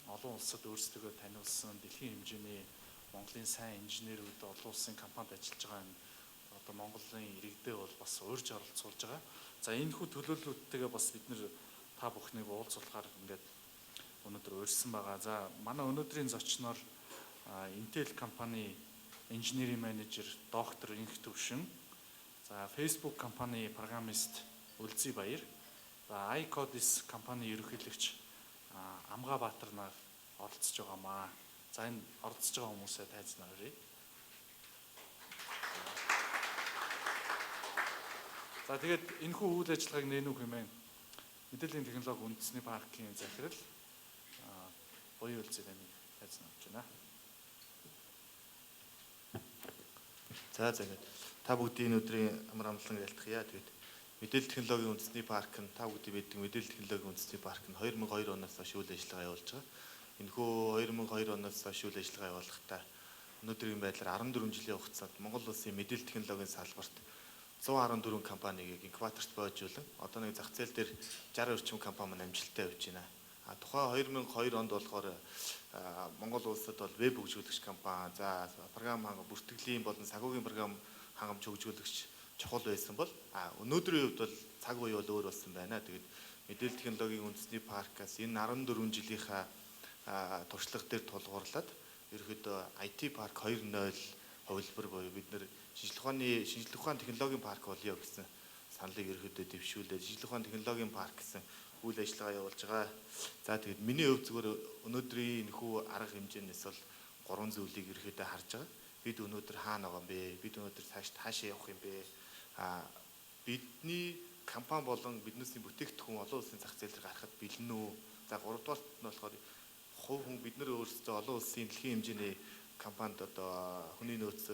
олон улсад өөрсдөө таниулсан дэлхийн хэмжээний Монголын сайн инженерүүд олон улсын компанид ажиллаж байгаа энэ одоо Монголын иргэдээ бол бас урьж оролцуулж байгаа. За энэ хүү төлөөллүүдтэйгээ бас бид нэр та бүхнийг уулзуулахаар ингээд өнөөдөр урьсан байгаа. За манай өнөөдрийн зочноор Intel компани инженерийн менежер доктор Инх Төвшин, за Facebook компани программист Үлзий Баяр, за iCodis компани ерөнхийлөгч Амгаабаатар нар оролцож байгаамаа. За энэ оролцож байгаа хүмүүсээ тайзнаарай. За тэгээд энэхүү үйл ажиллагааг нээнүү хэмээн мэдээллийн технологи үндэсний паркийн захирал Буян Үлзий таныг тайзнуулж байна. За та бүгдийн өдрийн амар амгалан ялтгая. Тэгээд мэдээлэл технологийн үндэсний парк нь та бүгдийн мэддэг мэдээлэл технологийн үндэсний парк нь 2002 оноос хойш үйл ажиллагаа явуулж байгаа. Энэхүү 2002 оноос хойш үйл ажиллагаа явуулахдаа өнөөдрийн байдлаар 14 жилийн хугацаанд Монгол улсын мэдээлэл технологийн салбарт 114 компанийг инкубаторт боожуулан одоо нэг зах зээл дээр 60 орчим компани маань амжилттай явж байна. Тухайн 2002 онд болохоор Монгол улсад бол веб хөгжүүлэгч компани, за програм бүртгэлийн болон санхүүгийн програм хангамж хөгжүүлэгч чухал байсан бол өнөөдрийн хувьд бол цаг үе бол өөр болсон байна. Тэгээд мэдээлэл технологийн үндэсний паркаас энэ 14 жилийнхаа туршлага дээр тулгуурлаад ерөөхдөө IT парк 2.0 хувилбар буюу бид нэр шинжлэх ухааны технологийн парк болё гэсэн саналыг ерөөхдөө дэвшүүлээд шинжлэх ухааны технологийн парк гэсэн үйл ажиллагаа явуулж байгаа. За тэгээд миний хувьд зүгээр өнөөдрийн энэхүү арга хэмжээнээс бол 3 зүйлийг ерөөхдөө харж байгаа. Бид өнөөдөр хаана байгаа юм бэ? Бид өнөөдөр хаашаа явах юм бэ? Бидний компани болон биднээсний бүтээгдэхүүн олон улсын зах зээл дээр гарахад бэлэн үү? За 3 дугаарт нь болохоор хувь хүн бид нар өөрсдөө олон улсын дэлхийн хэмжээний компанид одоо хүний нөөц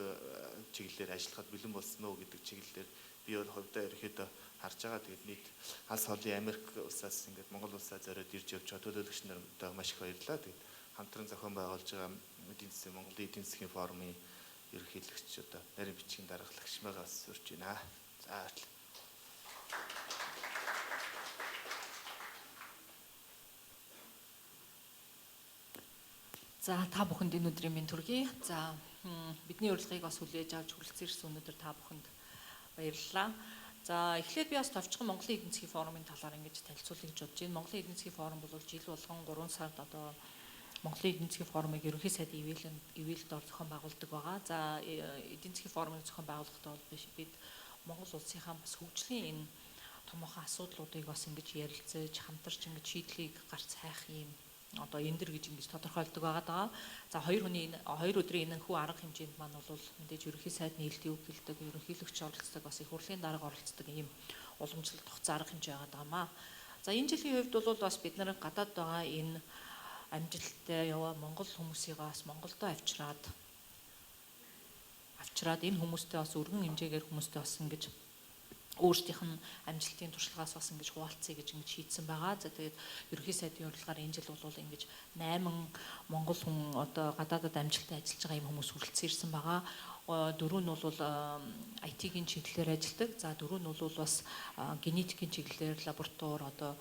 чиглэлээр ажиллахад бэлэн болсон уу гэдэг чиглэлээр би бол хувьдаа ерөөхдөө харж байгаа. Тэгээд нийт алс холын Америк улсаас ингээд Монгол улсаа зориод ирж явж байгаа төлөөлөгч нартай маш их баярлалаа. Тэгээд хамтран зохион байгуулж байгаа эдийн засгийн Монголын эдийн засгийн форумын ерөнхийлөгч одоо нарийн бичгийн даргалагч байгаас урьж байна. За За та бүхэнд энэ өдрийн мэнд хүргэе. За бидний урилгыг бас хүлээж авч хүрэлцэн ирсэн өнөөдөр та бүхэнд баярлалаа. За эхлээд би бас товчхон Монголын эдийн засгийн форумын талаар ингэж танилцуулъя гэж бодож байна. Монголын эдийн засгийн форум бол жил болгон 3 сард одоо Монголын эдийн засгийн форумыг ерөнхий сайдын ивэлд ор зохион байгуулдаг байгаа. За эдийн засгийн форумыг зохион байгуулахдаа бол бид Монгол улсынхаа бас хөгжлийн энэ томоохон асуудлуудыг бас ингэж ярилцаж хамтарч ингэж шийдлийг гарц хайх юм одоо эндэр гэж ингэж тодорхойлдог байгаа. За 2 өдрийн энэхүү арга хэмжээнд маань бол мэдээж ерөнхий сайдны нээлтийн үг хэлдэг, ерөнхийлөгч оролцдог, бас их хурлын дарга оролцдог ийм уламжлалт тогтсон арга хэмжээ байгаамаа. За энэ жилийн хувьд бол бас бид нар гадаад байгаа энэ амжилттай яваа Монгол хүмүүсийг бас Монголдо авчираад энэ хүмүүстэй бас өргөн хэмжээгээр хүмүүстэй бас ингэж өөрсдийнх нь амжилтын туршлагаас бас ингэж хуваалцъя гэж ингэж шийдсэн байгаа. За тэгээд ерөнхий сайдын урилгаар энэ жил бол ингэж 8 монгол хүн одоо гадаадад амжилттай ажиллаж байгаа юм хүмүүс хүрэлцэн ирсэн байгаа. 4 нь бол IT-ийн чиглэлээр ажилладаг. За 4 нь бол бас генетикийн чиглэлээр лаборатори одоо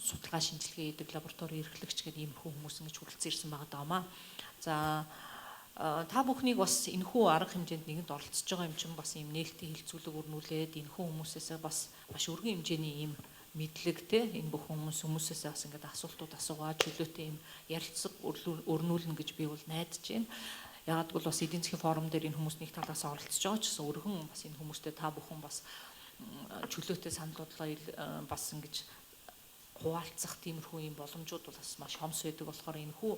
судалгаа шинжилгээ хийдэг лабораторийн эрхлэгч гэдэг ийм хүмүүс ингэж хүрэлцэн ирсэн байгаа даамаа. За та бүхнийг бас энэхүү арга хэмжээнд нэгэнд оролцож байгаа юм чинь бас ийм нээлтийн хилцүүлэг өрнүүлээд энэхүү хүмүүсээс бас маш өргөн хэмжээний ийм мэдлэг те энэ бүх хүмүүсээс бас ингээд асуултууд асуугаад чөлөөтэй ийм ярилцлага өрнүүлнэ гэж би бол найдаж байна. Ягаад гэвэл бас эдийн засгийн форум дээр энэ хүмүүс нэг талаас оролцож байгаа ч гэсэн өргөн бас энэ хүмүүстэй та бүхэн бас чөлөөтэй санал бодлоо бас ингэж хуваалцах тиймэрхүү юм боломжууд бол бас маш хомс байдаг болохоор энэхүү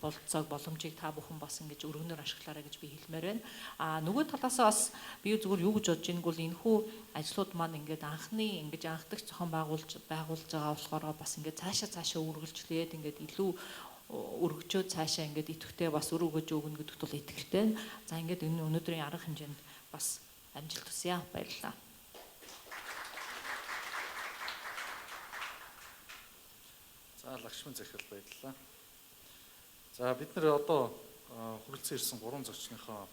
болцоог боломжийг та бүхэн бас ингэж өргөнөөр ашиглаарай гэж би хэлмээр байна. Нөгөө талаасаа бас би зүгээр юу гэж бодож байгааг бол энэхүү ажлууд маань ингээд анхдагч зохион байгуулж байгаа болохоор бас ингээд цаашаа үргэлжлээд ингээд илүү өргөжөө цаашаа ингээд идэвхтэй бас өр өгөж өгнө гэдэгт бол итгэлтэй. За ингээд энэ өнөөдрийн арга хэмжээнд бас амжилт хүсье. Баярлалаа. За Лагшман захирал баярлалаа. За бид нэр одоо хүрэлцэн ирсэн 3 зочныхоо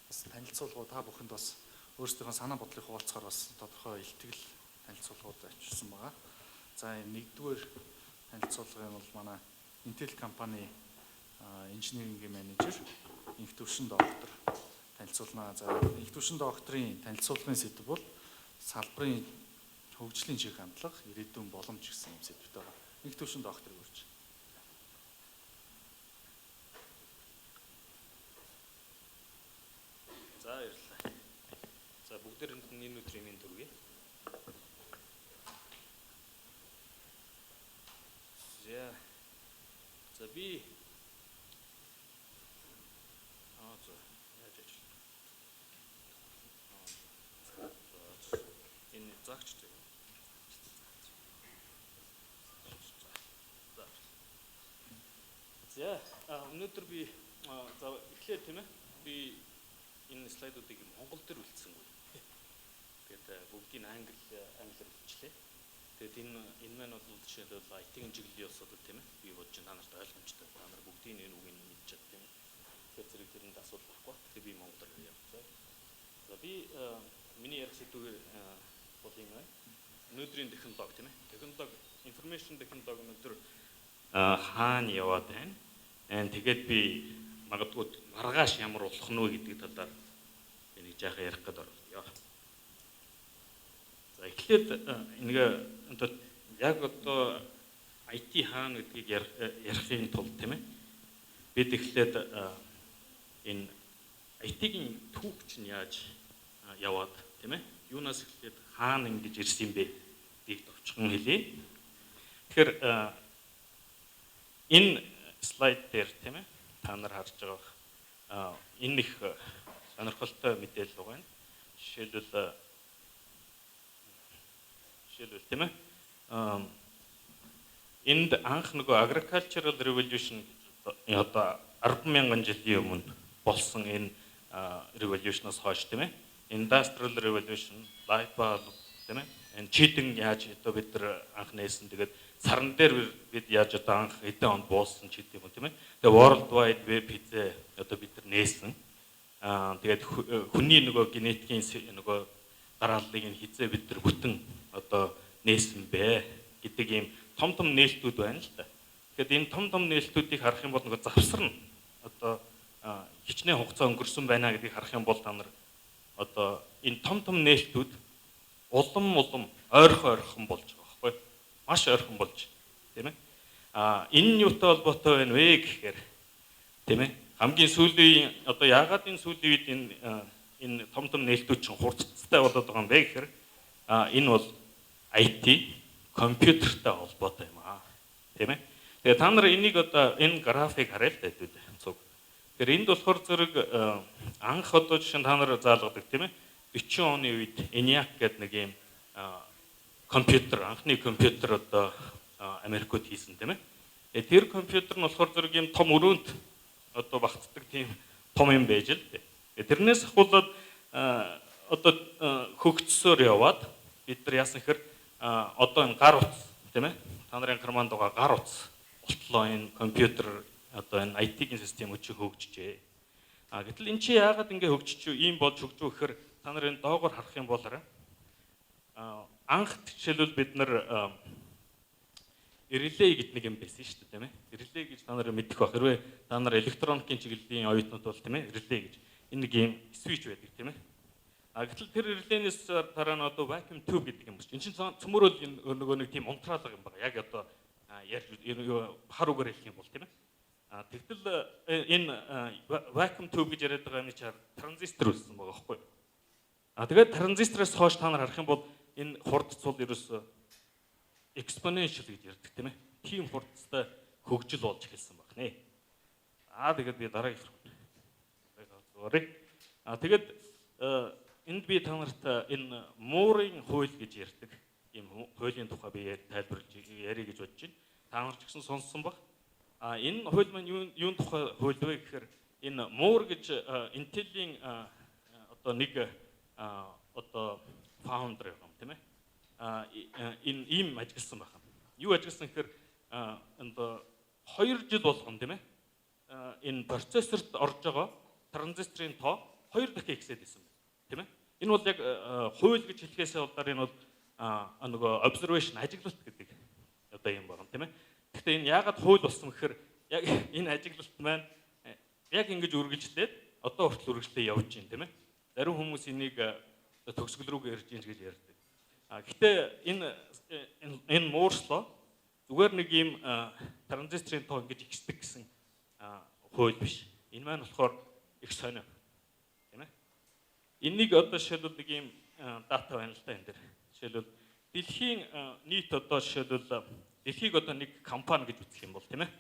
бас танилцуулгууд та бүхэнд бас өөрсдийнхөө санаа бодлыг хуваалцахаар бас тодорхой илтгэл танилцуулгууд авчирсан байгаа. За 1-р танилцуулгын бол манай Intel компани инженерингийн менежер Инх Төвшин доктор танилцуулнаа. За Инх Төвшин докторийн танилцуулгын сэдэв бол салбарын хөгжлийн чиг хандлага, ирээдүйн боломж гэсэн юм сэдвтэй байгаа. Инх Төвшин докторыг урьж. За баярлалаа. За бүгдээрэнд нь энэ өдрийн мэнд хүргэе. За би за яаж ажил. Энэ загч дээ. За өнөөдөр би за эхлээд тийм ээ би энэ слайдуудыг монгол дээр үлдсэнгүй. Тэгээд бүгдийг англиар үлчлээ. Тэгээд энэ маань бол жишээлбэл IT-ийн чиглэлийн асуудал тийм ээ. Би бодож та нарт ойлгомжтой. Та нар бүгдийн энэ үгийг мэдж чад тийм ээ. Тэгэхээр зэрэг тэрэнд асуудал байхгүй. Тэгээд би монголоор явуулъя. За би миний ярих сэдвээр бол юм байна. Өнөөдрийн технологи тийм ээ. Технологи, information technology өнөөдөр хаана яваад байна? Тэгээд би магадгүй маргааш ямар болох нь вэ гэдэг талаар энийг жаахан ярих гэдэг орлоо. За эхлээд яг одоо IT хаана гэдгийг ярихын тулд тийм ээ бид эхлээд энэ IT-ийн түүх чинь яаж яваад тийм ээ юунаас эхлээд хаана ингэж ирсэн юм бэ гэдгийг товчхон хэлье. Тэгэхээр энэ слайд дээр тийм ээ та нар харж байгаа энэ их сонирхолтой мэдээлэл байна. Жишээлбэл тийм ээ энд анх нөгөө agricultural revolution одоо 10,000 жилийн өмнө болсон энэ revolution-оос хойш тийм ээ industrial revolution, light bulb тийм ээ энэ чийдэн яаж одоо бид нар анх нээсэн тэгээд сарн дээр бид яаж одоо анх хэдэн онд буулсан ч гэдэг юм тийм ээ тэгээд world wide web хийзээ одоо бид нар нээсэн тэгээд хүний нөгөө генетикийн нөгөө гарааллыг нь хизээ бид нар бүтэн одоо нээсэн бэ гэдэг ийм том нээлтүүд байна л да. Тэгэхээр энэ том нээлтүүдийг харах юм бол нөгөө завсар нь одоо хичнээн хугацаа өнгөрсөн байна гэдгийг харах юм бол та нар одоо энэ том нээлтүүд улам ойрхон болж байгаа байхгүй юу? Маш ойрхон болж тийм ээ. Энэ нь юутай холбоотой байна вэ гэхээр тийм ээ хамгийн сүүлийн одоо яагаад энэ сүүлийн үед энэ том нээлтүүд чинь хурцтай болоод байгаа юм бэ гэхээр энэ бол IT компьютертэй холбоотой юм аа. Тийм ээ. Тэгээ та нар энийг одоо энэ график харъя л да хэвдээ. Цуг. Тэгэхээр энд болохоор зэрэг анх одоо жишээ нь та нар заалгадаг тийм ээ. 40 оны үед ENIAC гэдэг нэг юм компьютер анхны компьютер одоо Америкт хийсэн тийм ээ. Тэр компьютер нь болохоор зэрэг юм том өрөөнд одоо багтдаг тийм том юм байж л дээ. Тэрнээс ахуулаад одоо хөгжсөөр яваад бид нар яасан гэхээр одоо энэ гар утас тийм ээ та нарын команд байгаа гар утас болтлоо энэ компьютер одоо энэ IT-ийн систем өчиг хөгжижээ. Гэтэл эн чи яагаад ингэ хөгжиж ийм болж хөгжөө гэхээр та нарын доогоор харах юм бол анх жишээлбэл бид нар relay гэдэг нэг юм байсан шүү дээ тийм ээ. Relay гэж та нар мэдэх байх. Хэрвээ та нар электроникийн чиглэлийн оюутнууд бол тийм ээ relay гэж энэ нэг юм switch байдаг тийм ээ. Гэтэл тэр relay-нээс дараа нь одоо vacuum tube гэдэг юм байна. Энд чинь цөмөрөөл нөгөө нэг тийм унтраалга юм байна. Яг одоо хар үгээр хэлэх юм бол тийм ээ. Тэгтэл энэ vacuum tube гэж яриад байгаа юм чи транзистор үүссэн байгаа байхгүй юу? Тэгээд транзистороос хойш та нар харах юм бол энэ хурдцуул ерөөсөө exponential гэж ярьдаг тийм ээ. Тийм хурдцтай хөгжил болж эхэлсэн баг нэ. Тэгээд би дараагийн хэлбэр. Тэгээд энд би та нарт энэ Moore'ын хууль гэж ярьдаг ийм хуулийн тухай би тайлбарлаж ярих гэж бодож байна. Та нар ч гэсэн сонссон баг. Энэ хууль маань юун тухай хууль вэ гэхээр энэ Moore гэж Intel-ийн одоо нэг одоо founder юм тийм ээ. Энэ ийм ажилласан байна. Юу ажилласан гэхээр энд 2 жил болгон тийм ээ. Энэ процессорт орж байгаа транзисторын тоо 2 дахин ихсээд байсан байна. Тийм ээ. Энэ бол яг хууль гэж хэлэхээс болдоор энэ бол нөгөө observation ажиглалт гэдэг одоо юм байна тийм ээ. Гэхдээ энэ яагаад хууль болсон гэхээр яг энэ ажиглалт маань яг ингэж үргэлжлээд одоо хүртэл үргэлжлээ явж байна тийм ээ. Зарим хүмүүс энийг төгсгөл рүүгээ ирж ийн гэж ярьдаг. Гэхдээ энэ муурслоо зүгээр нэг ийм транзисторын тоо ингэж ихсдэг гэсэн хууль биш. Энэ маань болохоор их сонио. Тийм ээ. Энийг одоо жишээлбэл нэг ийм дата байна л да энэ дэр. Жишээлбэл дэлхийн нийт одоо жишээлбэл дэлхийг одоо нэг компани гэж үзэх юм бол тийм ээ.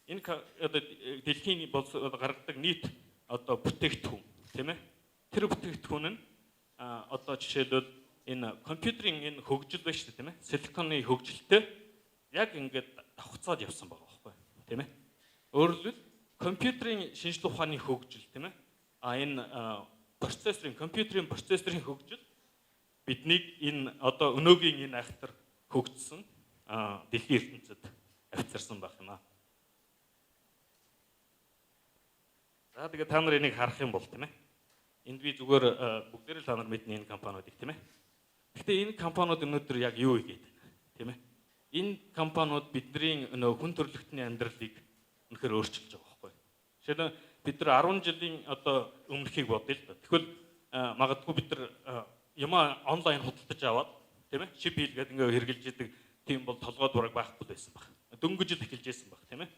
Энэ одоо дэлхийн гаргадаг нийт одоо бүтээгдэхүүн тийм ээ. Тэр бүтээгдэхүүн нь одоо жишээлбэл энэ компьютерийн энэ хөгжил байна шүү дээ тийм ээ. Силиконы хөгжилтэй яг ингээд давхцаад явсан байгаа байхгүй тийм ээ. Өөрөөр хэлбэл компьютерийн шинжлэх ухааны хөгжил тийм ээ. Энэ компьютерийн процессорын хөгжил биднийг энэ одоо өнөөгийн энэ айхтар хөгжсөн дэлхийн ертөнцид авчирсан байх юм аа. За тэгээд та нар энийг харах юм бол тийм ээ. Энд би зүгээр бүгдээрээ та нар мэднэ энэ компаниудыг тийм ээ. Гэхдээ энэ компаниуд өнөөдөр яг юу хийгээд байна тийм ээ. Энэ компаниуд бидний хүн төрөлхтний амьдралыг үнэхээр өөрчилж байгаа байхгүй. Жишээлбэл бид нар 10 жилийн одоо өмнөхийг бодъё л да. Тэгвэл магадгүй бид нар юм онлайн худалдаж аваад тийм ээ. Шип хийлгээд ингээ хэрглэж идэг тийм бол толгойд ураг байхгүй байсан баг. Дөнгөж л эхэлж байсан баг тийм ээ.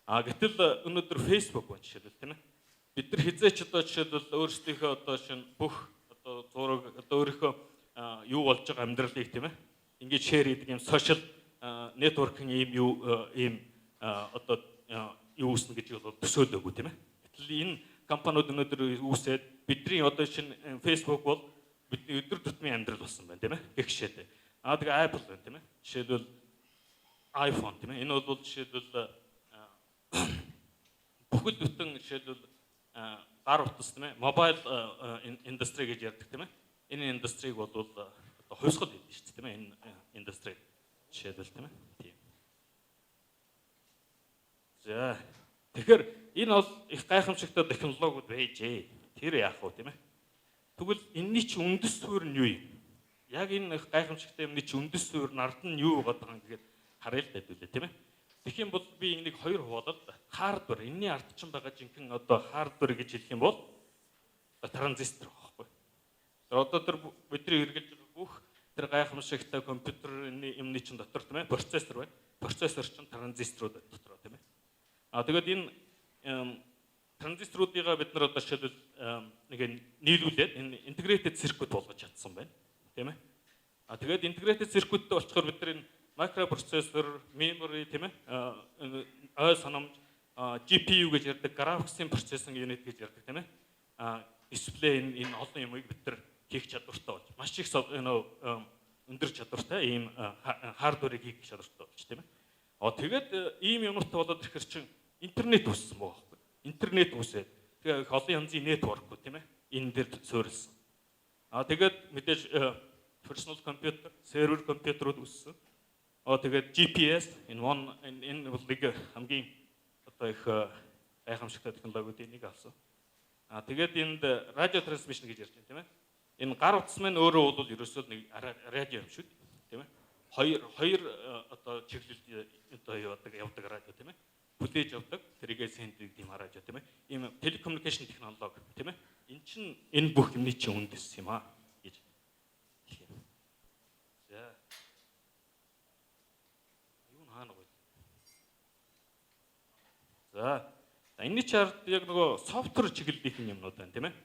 Гэтэл өнөөдөр Facebook байна жишээлбэл тийм ээ. Бид нар хизээч одоо жишээлбэл өөрсдийнхөө одоо шин бүх одоо зураг одоо өөрийнхөө юу болж байгаа амьдралыг тийм ээ. Ингээд шеэр хийдэг юм сошиал нэтворкинг ийм одоо юу үүснэ гэж бол төсөөлөөгүй тийм ээ. Гэтэл энэ компаниуд өнөөдөр үүсээд бидний одоо шинэ Facebook бол бидний өдөр тутмын амьдрал болсон байна тийм ээ. Гэх жишээтэй. Тэгээ Apple байна тийм ээ. Жишээлбэл iPhone тийм ээ. Энэ бол жишээлбэл бүхэл бүтэн жишээлбэл гар утас тийм ээ. Mobile industry гэж ярьдаг тийм ээ. Энэ индустриг бол одоо хувьсгал хийдэг шүү дээ тийм ээ. Энэ индустри жишээлбэл тийм ээ. Тийм. За тэгэхээр энэ бол их гайхамшигтай технологиуд байжээ. Тэр яах вэ тийм ээ? Тэгвэл энэний чи үндэс суурь нь юу юм? Яг энэ их гайхамшигтай юмны чи үндэс суурь нь ард нь юу байгаа юм гэхэд харъя л дадуулээ тийм ээ. Тэгэх юм бол би энийг хоёр хуваалал хардвер энэний ард чинь байгаа жинхэнэ одоо хардвер гэж хэлэх юм бол транзистор байхгүй. Одоо тэр бидний хэрэгжилж байгаа бүх тэр гайхамшигтай компьютерны юмны чинь дотор тийм ээ процессор байна. Процессор чинь транзисторууд дотор тийм ээ. Тэгээд энэ транзисторуудыг бид нар одоо жишээлбэл нэг нийлүүлээд энэ integrated circuit болгож чадсан байна. Тийм ээ. Тэгээд integrated circuitтэй болчихоор бид нар энэ microprocessor, memory тийм ээ ой санамж GPU гэж ярьдаг graphics processing unit гэж ярьдаг тийм ээ. Дисплей энэ олон юмыг бид нар хийх чадвартай болж маш их өндөр чадвартай ийм хардверыг хийх чадвартай болж тийм ээ. Тэгээд ийм юмртай болоод ирэхэр чинь интернет үүссэн байгаа байхгүй. Интернет үүсээд тэгээ их олон янзын нэтворкууд тийм ээ энэ дээр суурилсан. Тэгээд мэдээж personal computer, server компьютерууд үүссэн. Тэгээд GPS энэ бол нэг хамгийн одоо их гайхамшигтай технологиудын нэг авсан. Тэгээд энд радио трансмишн гэж ярьж байна тийм ээ. Энэ гар утас маань өөрөө бол ерөөсөө нэг радио юм шүү дээ тийм ээ. Хоёр одоо чиглэл одоо явдаг радио тийм ээ. Бүлээж явдаг тэрийгээ сенддэг тийм радио тийм ээ. Ийм телекоммуникашн технологи тийм ээ. Эн чинь энэ бүх юмний чинь үндэс юм аа гэж хэлэх юм. За. Юу хаана гоё. За. Энэний чарт яг нөгөө софтвер чиглэлийн юмнууд байна тийм ээ.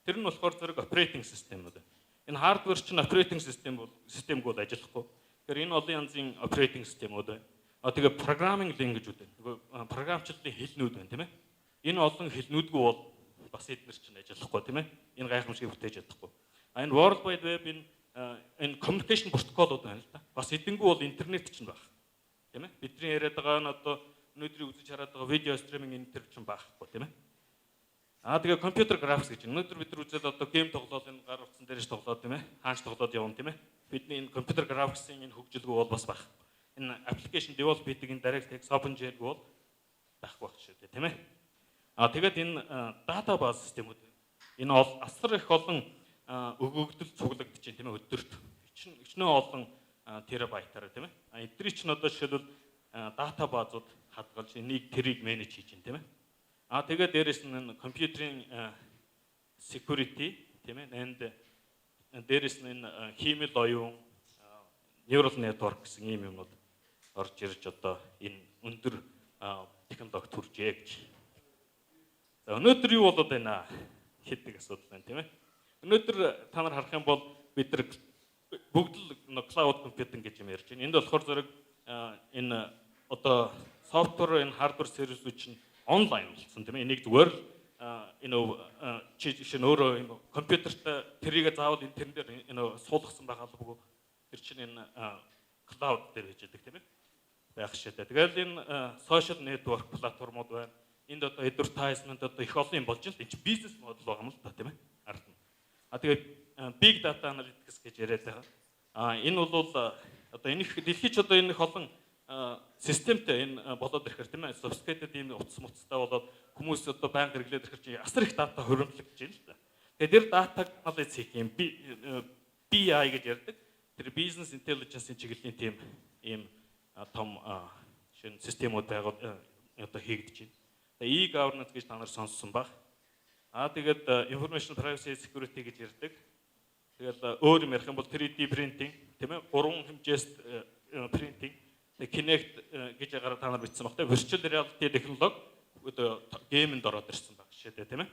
Тэр нь болохоор зэрэг operating system-ууд байна. Энэ hardware чинь operating system бол ажиллахгүй. Тэгэхээр энэ олон янзын operating system-ууд байна. Тэгээ programming language-ууд байна. Нөгөө програмчлалын хэлнүүд байна тийм ээ. Энэ олон хэлнүүдгүй бол бас эдгээр чинь ажиллахгүй тийм ээ. Энэ гайхамшиг бүтээж чадахгүй. Энэ World Wide Web энэ communication protocol-ууд байна л да. Бас эдэнгүү бол интернет чинь байх. Тийм ээ. Бидний яриад байгаа нь одоо өнөөдрийг үзэж хараад байгаа видео стриминг энэ төр чинь байхгүй тийм ээ. Тэгээ компьютер графикс гэж өнөөдөр бид нар үзээд одоо гейм тоглоод энэ гар утсан дээрш тоглоод тийм ээ. Хаанч тоглоод явна тийм ээ. Бидний энэ компьютер графиксын энэ хөгжилгүй бол бас байх. Энэ application develop хийдэг энэ DirectX OpenGL бол байхгүй байх шүү дээ тийм ээ. Тэгээд энэ database системүүд энэ асар их олон өгөгдөл цуглагдаж байна тийм ээ өдөрт. Өчнөө олон терабайтаар тийм ээ. Эдгээр чинь одоо жишээлбэл дата баазууд хадгалж энийг тэрийг менеж хийж байна тийм ээ. Тэгээд дээрэс нь компьютерийн security тийм ээ. And дээрэс нь энэ хиймэл оюун neural network гэсэн ийм юмнууд орж ирж одоо энэ өндөр технологи төржээ гэж. За өнөөдөр юу болоод байна гэдэг асуудал байна тийм ээ. Өнөөдөр та нар харах юм бол бид нар бүгд л cloud computing гэж юм ярьж байна. Энд болохоор зэрэг энэ одоо софтвер энэ хардвер сервисүүд чинь онлайн болсон тийм ээ. Энийг зүгээр чи жишээ нь өөрөө компьютерт тэрийг заавал интернет дээр суулгасан байгаа л үгүй. Тэр чинь энэ cloud дээр хийж байдаг тийм ээ. Байх шийдэ. Тэгэл энэ social network платформуд байна. Энд одоо advertisement одоо их олон юм болж байна. Энд чинь бизнес модел байгаа юм л та тийм ээ. Ард нь. Тэгээд big data analytics гэж яриад байгаа. Энэ бол одоо энэ дэлхийд ч одоо энэ их олон системтэй энэ болоод ирэхээр тийм ээ. Sophisticated ийм утас муцтай болоод хүмүүс одоо байнга хэрэглээд ирэхээр чинь асар их дата хөрөмжлөж байна л да. Тэгээд тэр датаг анализ хийх юм BI гэж ярьдаг. Тэр business intelligence-ийн чиглэлийн тийм ийм том шинэ системүүд байгуулж одоо хийгдэж байна. Тэгээ e-governance гэж та нар сонссон баг. Тэгээд information privacy security гэж ярьдаг. Тэгэл өөр юм ярих юм бол 3D printing тийм ээ. 3 хэмжээст printing. Тэгээ Kinect гэж ягаар та нар бичсэн баг. Virtual reality технологи одоо геймэнд ороод ирсэн баг жишээ тийм ээ.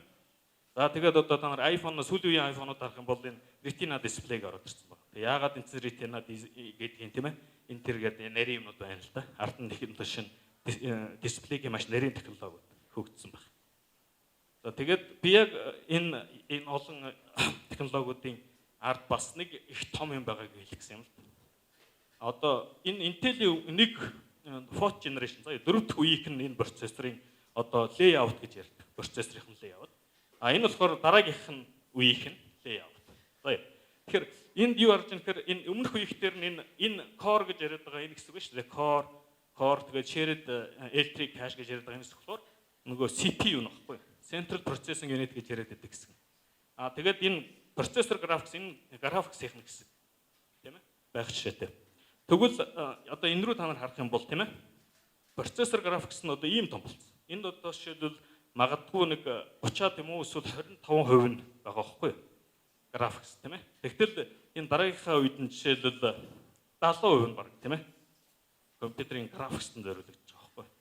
За тэгээд одоо та нар iPhone сүүлийн үеийн iPhone-ууд харах юм бол энэ Retina display-г ороод ирсэн баг. Тэгээ яагаад энэ Retina гэдгийг тийм ээ. Энэ тэр гэдэг нарийн юмнууд байна л да. Ард нь технологи шин дисплейгийн маш нарийн технологи хөгжсөн баг. За тэгээд би яг энэ олон технологиудын ард бас нэг их том юм байгааг хэлсэн юм л да. Одоо энэ Intel-ийн нэг 4th generation заа 4-р үеийнх нь энэ процессорын одоо layout гэж ярьдаг. Процессорын layout. Энэ болохоор дараагийнх нь үеийнх нь layout. За тэгэхээр энд юу харж байгаа гэхээр энэ өмнөх үеийнхээр энэ core гэж яриад байгаа энэ хэсэг байна шүү дээ. Core тэгээд shared electric cache гэж яриад байгаа энэ хэсэг болохоор нөгөө CPU нөхгүй. Central Processing Unit гэж яриад байдаг хэсэг. Тэгээд энэ processor graphics энэ graphics-ийн хэсэг. Тийм ээ? Байх жишээтэй. Тэгвэл одоо энэ рүү та нар харах юм бол тийм ээ? Processor graphics нь одоо ийм том болсон. Энд одоо жишээлбэл магадгүй нэг 30-аад юм уу эсвэл 25% нь байгаа байхгүй юу? Graphics тийм ээ? Тэгтэл энэ дараагийнхаа үед нь жишээлбэл 70% нь баг тийм ээ? Компьютерийн graphics-д зориулагдаж байгаа байхгүй юу?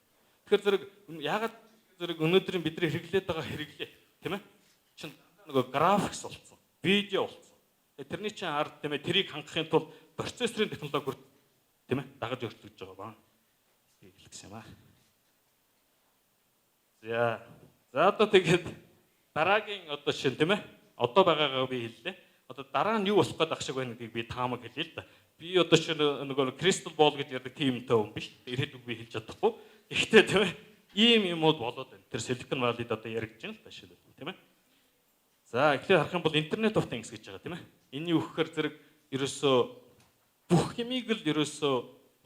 Тэгэхээр зэрэг яагаад зэрэг өнөөдрийн бидний хэрэглээд байгаа хэрэглээ тийм ээ? Чин нөгөө graphics болсон, видео болсон. Тэрний чинь ард тийм ээ тэрийг хангахын тулд процессорын технологи тийм ээ дагаж өртөж байгаа баа. Хэлсэн юм аа. За одоо тэгээд дараагийн одоо шин тийм ээ одоо байгаагаа би хэллээ. Одоо дараа нь юу болох гээд ах шиг байна гэдгийг би таамаг хэлье л да. Би одоо шин нөгөө crystal ball гэж ярьдаг тиймтэй хүн биш. Ирээдүг би хэлж чадахгүй. Гэхдээ тийм ээ ийм юмуд болоод байна. Тэр Silicon Valley-д одоо яригдж байна л да шил тийм ээ. За эхлээд харах юм бол Internet of Things гэж байгаа тийм ээ. Энэ юу гэхээр зэрэг ерөөсөө бүх юмыг л ерөөсөө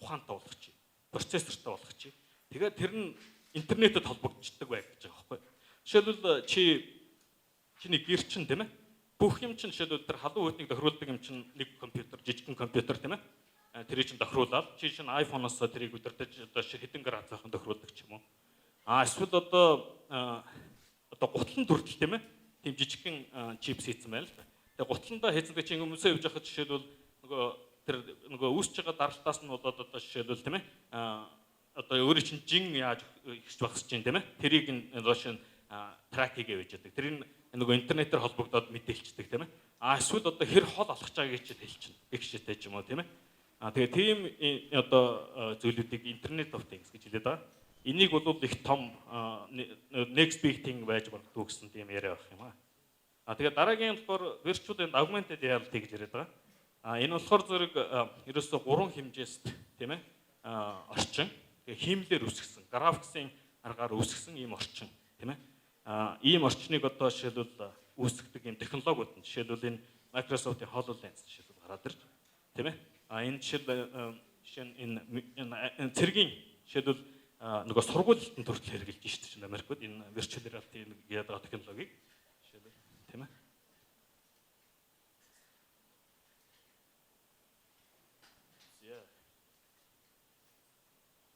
ухаантай болгох чи. Процессортой болгох чи. Тэгээд тэр нь интернетэд холбогдчихдаг байг гэж байгаа байхгүй. Жишээлбэл чиний гэр чин тийм ээ. Бүх юм чин жишээлбэл тэр халуун хүйтнийг тохируулдаг юм чин нэг компьютер, жижигхэн компьютер тийм ээ. Тэрийг чин тохируулаад чи чин iPhone-оос тэрийг өдөртөж одоо хэдэн градус заахан тохируулдаг ч юм уу. Эсвэл одоо гутлан төрдөл тийм ээ. Тийм жижигхэн чипс хийсэн байна л да. Тэгээ гутландаа хийсэн чинь хүмүүсээ явж байхад жишээлбэл нөгөө үүсэж байгаа даралтаас нь болоод одоо жишээлбэл тийм ээ. Одоо өөрийн чинь жин яаж ихч багсаж чинь тийм ээ. Тэрийг одоо шин трак хийгээ байж байгаа. Тэр нөгөө интернетээр холбогдоод мэдээлчдэг тийм ээ. Эсвэл одоо хэр хол алхаж байгааг ч хэлчихнэ. Гэх шитэй ч юм уу тийм ээ. Тэгээ тийм одоо зүйлүүдийг Internet of Things гэж хэлээд байгаа. Энийг бол их том next big thing байж магадгүй гэсэн тийм яриа байх юм аа. Тэгээ дараагийн болохоор virtual and augmented reality гэж яриад байгаа. Энэ болохоор зэрэг ерөөсөө 3 хэмжээст тийм ээ орчин. Тэгээ хиймлэр үсгсэн, графиксын аргаар үсгсэн ийм орчин тийм ээ. Ийм орчныг одоо жишээлбэл үүсгдэг ийм технологиуд нь жишээлбэл энэ Microsoft-ийн HoloLens жишээлбэл гараад ирж тийм ээ. Энэ жишээ энэ цэргийн жишээлбэл нөгөө сургуультанд хүртэл хэрэгжилж шүү дээ Америкт энэ virtual reality гэдэг технологиг жишээлбэл тийм ээ.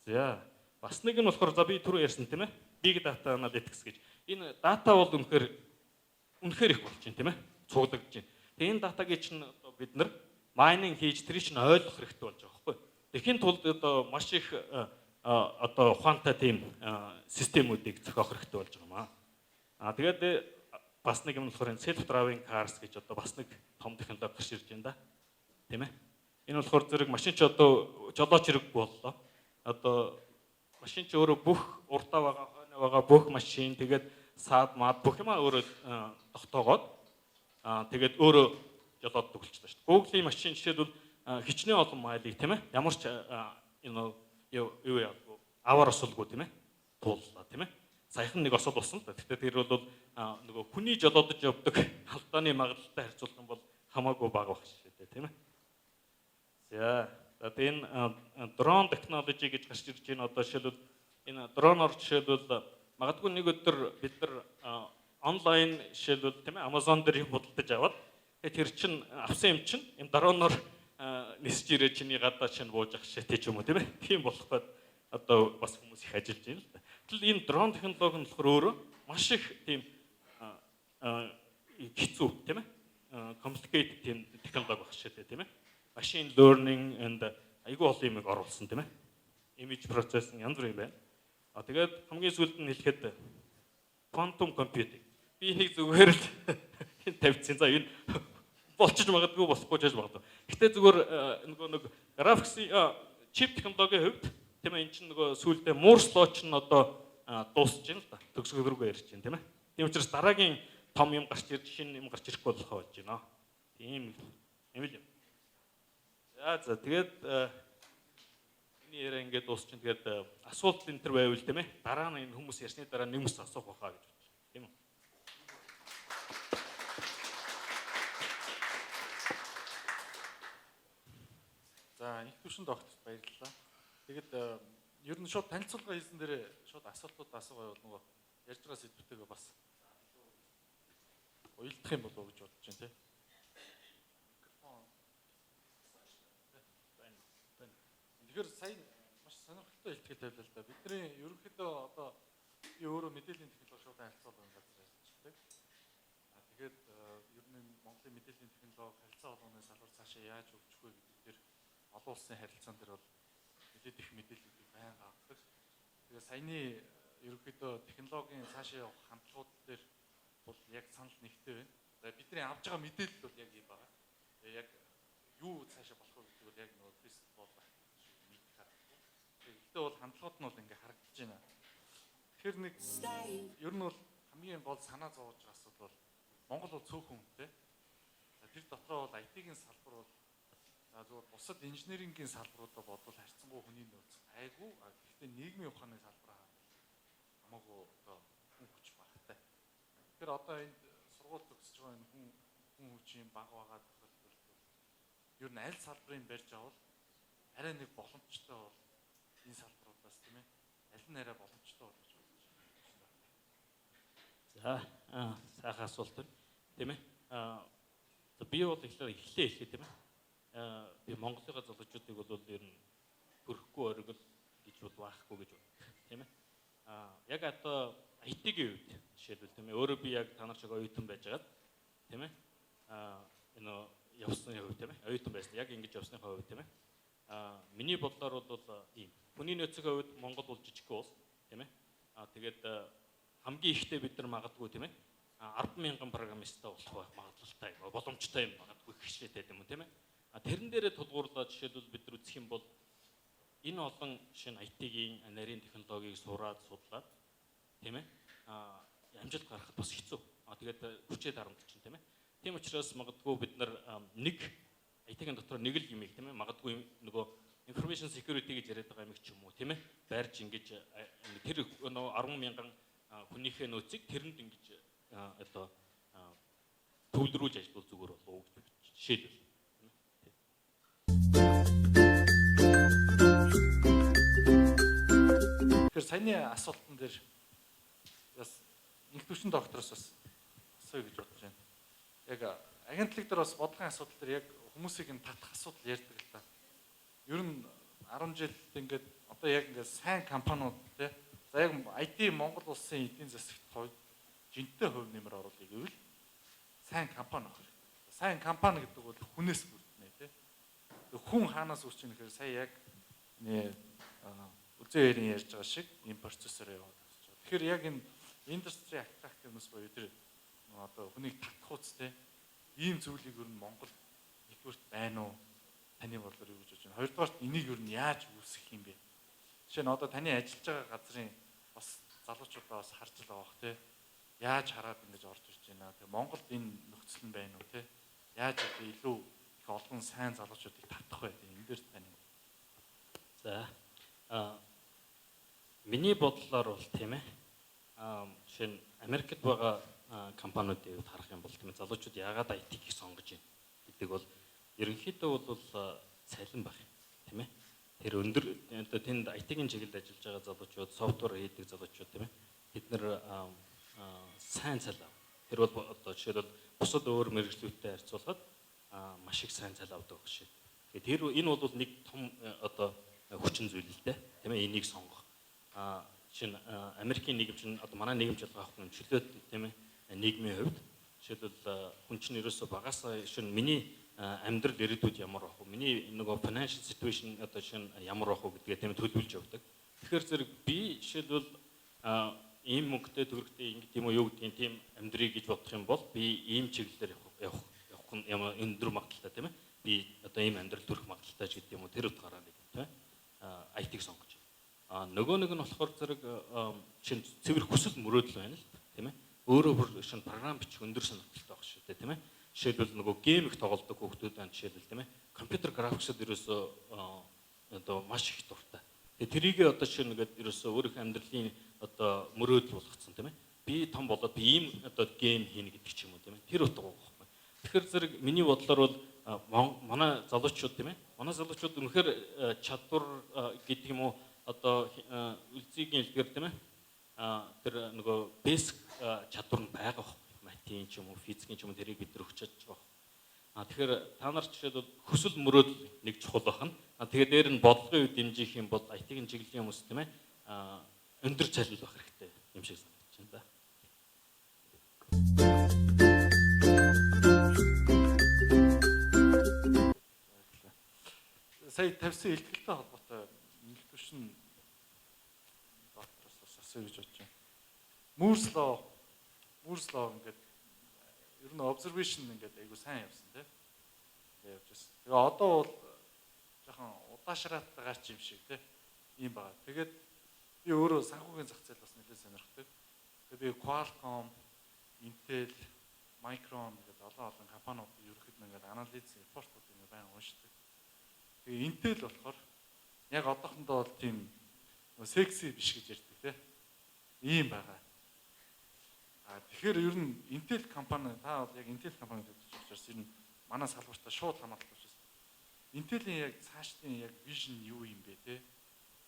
За бас нэг нь болохоор за би түрүү ярьсан тийм ээ. Big data analytics гэж. Энэ дата бол үнэхээр их болж байна тийм ээ. Цуглагдж байна. Тэгээ энэ датагийн чинь одоо бид нар майнинг хийж тэр чинь ойлгох хэрэгтэй болж байгаа байхгүй. Тэгэхин тулд одоо маш их одоо ухаантай тийм системүүдийг зохиох хэрэгтэй болж байгаа маа. Тэгээд бас нэг юм болохоор self driving cars гэж одоо бас нэг том технологи гарч ирж байна да. Тийм ээ. Энэ болохоор зэрэг машин ч одоо жолооч хэрэггүй боллоо. Одоо машин ч өөрөө бүх уртаа байгаа бүх машин тэгээд саад маад бүх юмаа өөрөө тогтоогоод тэгээд өөрөө жолоод төгөлчлөө шүү дээ. Google-ийн машин жишээлбэл хичнээн олон майлыг тийм ээ ямар ч юу яагүй аваар осолгүй тийм ээ тууллаа тийм ээ. Саяхан нэг осол болсон л да. Гэхдээ тэр бол нөгөө хүний жолоодож явдаг алдааны магадлалтай харьцуулах юм бол хамаагүй бага байх шүү дээ тийм ээ. За энэ дрон технологи гэж гарч ирж байна. Одоо жишээлбэл энэ дроноор жишээлбэл магадгүй нэг өдөр бид нар онлайн жишээлбэл тийм ээ Amazon дээр худалдаж аваад тэр чин авсан юм чин энэ дроноор нисэж ирээ чиний гадаа чинь бууж ах шээ ч юм уу тийм ээ. Тийм болох гээд одоо бас хүмүүс их ажиллаж байна л да. Тэгэл энэ дрон технологи нь болохоор өөрөө маш их тийм хэцүү тийм ээ. Complicated тийм технологи баг шээ тийм ээ. Machine learning and айгүй олон юмыг оруулсан тийм ээ. Image processing янз бүр юм байна. Тэгээд хамгийн сүүлд нь хэлэхэд quantum computing. Би нэг зүгээр л тавьчихсан. За энэ болчих магадгүй болохгүй ч гэж магадгүй. Гэтэ зүгээр нэг graphics chip технологийн хувьд тийм ээ энэ чинь нөгөө сүүлдээ Morse law ч нь одоо дуусж байна л да. Төгсгөл рүүгээ ярьж байна тийм ээ. Тийм учраас дараагийн том юм гарч ирж шинэ юм гарч ирэхгүй болох болж байна. Тийм юм л юм. За тэгээд миний яриа ингээд дуусч чинь тэгээд асуулт энэ төр байвал тийм ээ. Дараа нь энэ хүмүүс ярьсны дараа нэмс асуух байхаа гэж бодож байна. Тийм үү? За их төвшин докторт баярлалаа. Тэгээд ер нь шууд танилцуулга хийсэн дээр шууд асуултууд асуугаа бол нөгөө ярьж байгаа сэдвүүтэйгээ бас уялдах юм болов уу гэж бодож байна тийм. Тэгэхээр сая маш сонирхолтой илтгэл тавилаа л да. Бидний ерөнхийдөө одоо би өөрөө мэдээллийн технологи шууд харилцаа болгон газар ажилладаг. Тэгээд ер нь Монголын мэдээллийн технологи харилцаа болгоны салбар цаашаа яаж хөгжих вэ гэдэг дээр олон улсын харилцаан дээр бол нэлээд их мэдээллүүдийг байнга авдаг. Тэгээд саяны ерөнхийдөө технологийн цаашаа явах хандлагууд дээр бол яг санал нэгтэй байна. За бидний авж байгаа мэдээлэл бол яг ийм байна. Яг юу цаашаа болох вэ гэдэг бол яг нөгөө кристал бол Гэхдээ бол хандлагууд нь бол ингээ харагдаж байна. Тэгэхээр нэг ер нь бол хамгийн гол санаа зовж байгаа асуудал бол Монгол бол цөөхөн хүнтэй. Тэр дотроо бол IT-ийн салбар бол зөвхөн бусад инженерингийн салбаруудаа бодвол харьцангуй хүний нөөц айгүй. Гэхдээ нийгмийн ухааны салбараа хамаагүй одоо хүн хүч багтай. Тэгэхээр одоо энд сургууль төгсөж байгаа энэ хүн хүчийн бага байгаа тохиолдолд ер нь аль салбарыг барьж авал арай нэг боломжтой бол энэ салбаруудаас тийм ээ аль нь арай боломжтой бол гэж бодож байна. За сайхан асуулт байна. Тийм ээ. Би бол эхлээ тийм ээ. Би Монголын залуучуудыг бол ер нь хөрөхгүй оргил гэж бол байхгүй гэж боддог. Тийм ээ. Яг одоо IT-ийн үед жишээлбэл тийм ээ. Өөрөө би яг та нар шиг оюутан байжгаад тийм ээ. Энэ явсны хувь тийм ээ. Оюутан байсан. Яг ингэж явсны хувь тийм ээ. Миний бодлоор бол ийм хүний нөөцийн хувьд Монгол бол жижиг улс тийм ээ. Тэгээд хамгийн ихтэй бид нар магадгүй тийм ээ 10,000 программисттай болох магадлалтай боломжтой юм магадгүй их шийдээд юм тийм ээ. Тэрэн дээрээ тулгуурлаад жишээлбэл бид нар үзэх юм бол энэ олон шинэ IT-ийн нарийн технологиг сураад судлаад тийм ээ амжилт гаргахад бас хэцүү. Тэгээд хүчээ дарамт чинь тийм ээ. Тийм учраас магадгүй бид нар нэг IT-ийн дотор нэг л юмыг тийм ээ магадгүй нөгөө information security гэж яриад байгаа юм ч юм уу тийм ээ байрж ингэж тэр 10,000 хүнийхээ нөөцийг тэрэнд ингэж одоо төвлөрүүлж ажиллах зүгээр болов уу гэж жишээлбэл. Тэгэхээр саяны асуултан дээр бас нэг төвшин доктороос бас асууя гэж бодож байна. Яг агентлаг дээр бас бодлогын асуудал дээр яг хүмүүсийг энэ татах асуудал ярьдаг л да. Ер нь 10 жилд ингээд одоо яг ингээд сайн компаниуд те. За яг IT Монгол улсын эдийн засагт жинтэй хувь нэмэр оруулах гэвэл сайн компани авах хэрэгтэй. Сайн компани гэдэг бол хүнээс бүрднэ те. Хүн хаанаас үүсч ийн гэхээр сая яг Үзэн Эрийн ярьж байгаа шиг ийм процессор яваад байна. Тэгэхээр яг энэ индастри attractiveness боёо тэр одоо хүнийг татах үст те. Ийм зүйлийг ер нь Монгол нэгдүгürt байна уу? Таны бодлоор юу гэж бодож байна? Хоёрдугаарт энийг ер нь яаж үүсгэх юм бэ? Жишээ нь одоо таны ажиллаж байгаа газрын бас залуучуудаа бас харж л авах те. Яаж хараад ингэж орж ирж байна? Тэгээ Монголд энэ нөхцөл нь байна уу те? Яаж одоо илүү их олон сайн залуучуудыг татах вэ? Энэ дээр таны. За миний бодлоор бол тийм ээ. Жишээ нь Америкт байгаа компаниудыг харах юм бол тийм ээ залуучууд яагаад IT-ийг сонгож байна гэдэг бол ерөнхийдөө бол цалин баг тийм ээ. Тэр өндөр одоо тэнд IT-ийн чиглэлд ажиллаж байгаа залуучууд, софтвер хийдэг залуучууд тийм ээ. Бид нэр сайн цал ав. Тэр бол одоо жишээлбэл бусад өөр мэргэжлүүдтэй харьцуулахад маш их сайн цал авдаг гэж. Тэгэхээр энэ бол нэг том одоо хүчин зүйл л дээ. Тийм ээ энийг сонгох. Жишээ нь Америкийн нийгэм чинь одоо манай нийгэмч байгаа хүн чөлөөт тийм ээ нийгмийн хувьд жишээлбэл хүн чинь ерөөсөө багасаа шин миний амьдрал ирээдүйд ямар байх вэ? Миний нөгөө financial situation одоо шин ямар байх вэ гэдгээ тийм төлөвлөж явдаг. Тэгэхээр зэрэг би жишээлбэл ийм мөнгөтэй төгрөгтэй ингэ тийм үү юу гэдгийг тийм амьдрыг гэж бодох юм бол би ийм чиглэлээр явах нь ямар өндөр магадaltaй тийм ээ. Би одоо ийм амьдрал төрөх магадaltaй ч гэдэг юм уу тэр утгаараа нэг тийм ээ IT-г сонгож байна. Нөгөө нэг нь болохоор зэрэг шин цэвэр хүсэл мөрөөдөл байна л тийм ээ. Өөрөө бүр шин програм бичих өндөр сонирхолтой байх шүү дээ тийм ээ. Жишээлбэл нөгөө гейм их тоглодог хүүхдүүд байна жишээлбэл тийм ээ. Компьютер графиксд ерөөсөө одоо маш их дуртай. Тэгээ тэрийг одоо жишээ нэгээд ерөөсөө өөрийнхөө амьдралын одоо мөрөөдөл болгоцсон тийм ээ. Би том болоод би ийм одоо гейм хийнэ гэдэг ч юм уу тийм ээ. Тэр утга байхгүй. Тэгэхээр зэрэг миний бодлоор бол манай залуучууд тийм ээ. Манай залуучууд үнэхээр чадвар гэдэг юм уу одоо үлзийгийн хэлгээр тийм ээ. Тэр нөгөө basic чадвар нь байгаа байхгүй. Математикийн ч юм уу, физикийн ч юм уу тэрийг бид нар өгч чадж байгаа. Тэгэхээр та нар жишээлбэл хүсэл мөрөөдөл нэг чухал байна. Тэгээд дээр нь бодлогын үе дэмжих юм бол IT-ийн чиглэлийн хүмүүс тийм ээ өндөр цалин байх хэрэгтэй юм шиг санагдаж байна да. Сая тавьсан илтгэлтэй холбоотой нэг түвшин доктороос асууя гэж бодож байна. Moore's law ингээд ер нь observation ингээд айгу сайн явсан тийм. Тэгээ явж байна. Тэгээ одоо бол жоохон удаашраад байгаа ч юм шиг тийм ийм байгаа. Тэгээд би өөрөө санхүүгийн зах зээл бас нэлээд сонирхдаг. Тэгээ би Qualcomm, Intel, Micron гэдэг олон компаниуд ерөөхдөө ингээд анализ репортууд ингээд баян уншдаг. Тэгээ Intel болохоор яг одоохондоо бол тийм секси биш гэж ярьдаг тийм. Ийм байгаа. Тэгэхээр ер нь Intel компани та бол яг Intel компани гэдэг учраас ер нь манай салбартаа шууд хамаарлаж байна. Intel-ийн яг цаашдын яг vision юу юм бэ те?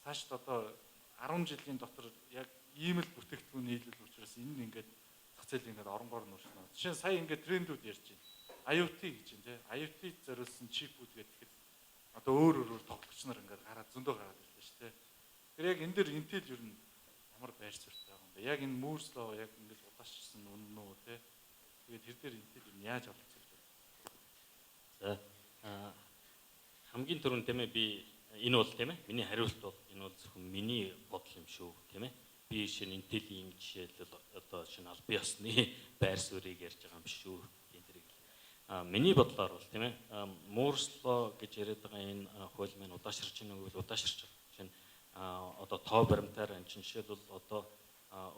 Цаашд одоо 10 жилийн дотор яг ийм л бүтээгдэхүүн нийлүүл учраас энэ ингээд зах зээл ингээд оронгоор нь өршнө. Жишээ нь сая ингээд трендүүд ярьж байна. IoT гэж байна те. IoT-д зориулсан чипүүд гэдэг одоо өөр тоглогч нар ингээд гараад зөндөө гараад ирлээ шүү дээ. Тэр яг энэ дээр Intel ер нь ямар байр суурьтай байгаа юм бэ? Яг энэ Moore's law яг ингээд удаашсан үнэн үү те? Тэгээд тэр дээр Intel ер нь яаж олцсон бэ? За хамгийн түрүүнд тийм ээ би энэ бол тийм ээ миний хариулт бол энэ бол зөвхөн миний бодол юм шүү тийм ээ. Би шинэ Intel-ийн жишээлбэл одоо шинэ албан ёсны байр суурийг ярьж байгаа юм шүү. Миний бодлоор бол тийм ээ Moore's law гэж яриад байгаа энэ хууль маань удаашрч байна уу гэвэл удаашрч байна. Шинэ одоо тоо баримтаар энэ чинь жишээлбэл одоо